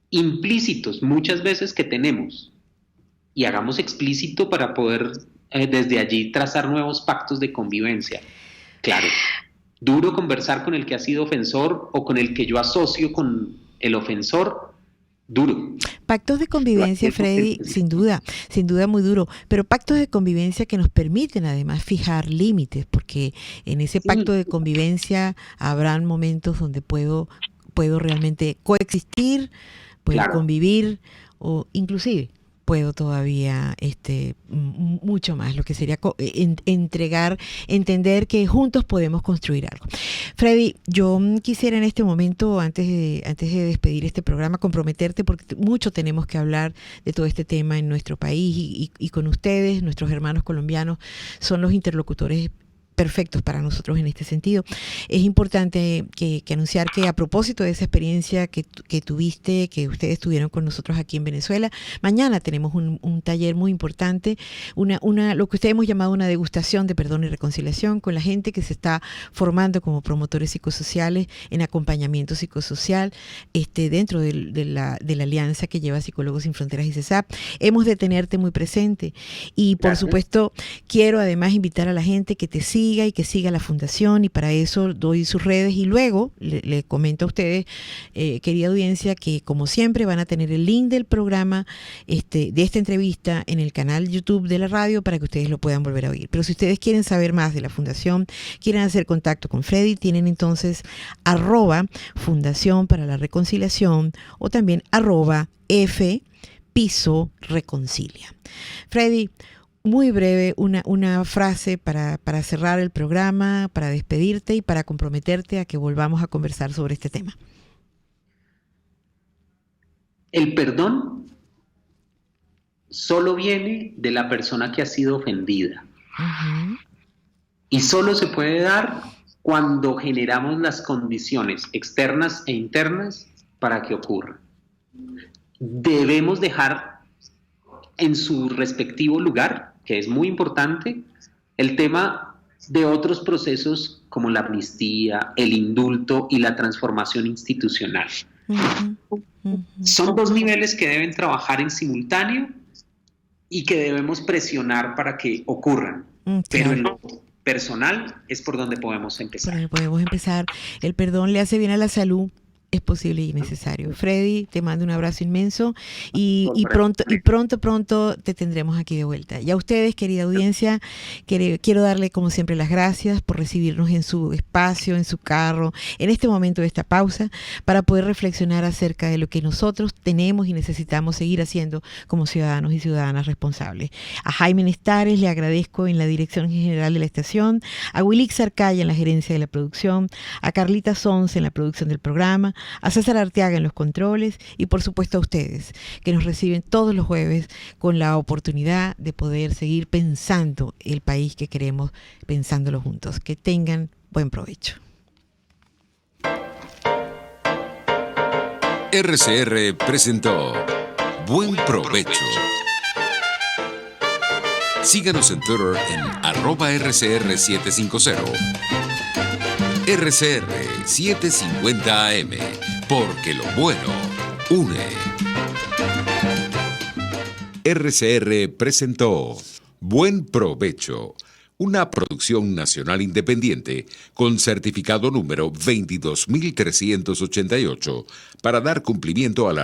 implícitos muchas veces que tenemos y hagamos explícito para poder desde allí trazar nuevos pactos de convivencia. Claro, duro conversar con el que ha sido ofensor o con el que yo asocio con el ofensor, duro. Pactos de convivencia, Freddy, sin duda muy duro, pero pactos de convivencia que nos permiten además fijar límites, porque en ese pacto de convivencia habrán momentos donde puedo realmente coexistir, puedo convivir o inclusive puedo todavía mucho más, lo que sería entender que juntos podemos construir algo. Freddy, yo quisiera en este momento, antes de despedir este programa, comprometerte, porque mucho tenemos que hablar de todo este tema en nuestro país y con ustedes, nuestros hermanos colombianos, son los interlocutores perfectos para nosotros en este sentido. Es importante que anunciar que a propósito de esa experiencia que tuviste, que ustedes tuvieron con nosotros aquí en Venezuela, mañana tenemos un taller muy importante, lo que ustedes hemos llamado una degustación de perdón y reconciliación con la gente que se está formando como promotores psicosociales en acompañamiento psicosocial dentro de la alianza que lleva Psicólogos Sin Fronteras y CESAP. Hemos de tenerte muy presente y por supuesto quiero además invitar a la gente que te siga y que siga la fundación, y para eso doy sus redes y luego le comento a ustedes, querida audiencia, que como siempre van a tener el link del programa de esta entrevista en el canal YouTube de la radio para que ustedes lo puedan volver a oír. Pero si ustedes quieren saber más de la fundación, quieren hacer contacto con Freddy, tienen entonces @Fundación para la Reconciliación o también @F_Reconcilia. Freddy, muy breve, una frase para cerrar el programa, para despedirte y para comprometerte a que volvamos a conversar sobre este tema. El perdón solo viene de la persona que ha sido ofendida. Uh-huh. Y solo se puede dar cuando generamos las condiciones externas e internas para que ocurra. Debemos dejar en su respectivo lugar, que es muy importante, el tema de otros procesos como la amnistía, el indulto y la transformación institucional. Uh-huh. Uh-huh. Son dos niveles que deben trabajar en simultáneo y que debemos presionar para que ocurran. Claro. Pero en lo personal es por donde podemos empezar. El perdón le hace bien a la salud. Es posible y necesario. Freddy, te mando un abrazo inmenso y pronto te tendremos aquí de vuelta. Y a ustedes, querida audiencia, quiero darle como siempre las gracias por recibirnos en su espacio, en su carro, en este momento de esta pausa, para poder reflexionar acerca de lo que nosotros tenemos y necesitamos seguir haciendo como ciudadanos y ciudadanas responsables. A Jaime Nestares le agradezco en la dirección general de la estación, a Wilix Arcaya en la gerencia de la producción, a Carlita Sons en la producción del programa, a César Arteaga en los controles y por supuesto a ustedes que nos reciben todos los jueves con la oportunidad de poder seguir pensando el país que queremos, pensándolo juntos. Que tengan buen provecho. RCR presentó Buen Provecho. Síganos en Twitter en @RCR750. RCR 750 AM, porque lo bueno une. RCR presentó Buen Provecho, una producción nacional independiente con certificado número 22388 para dar cumplimiento al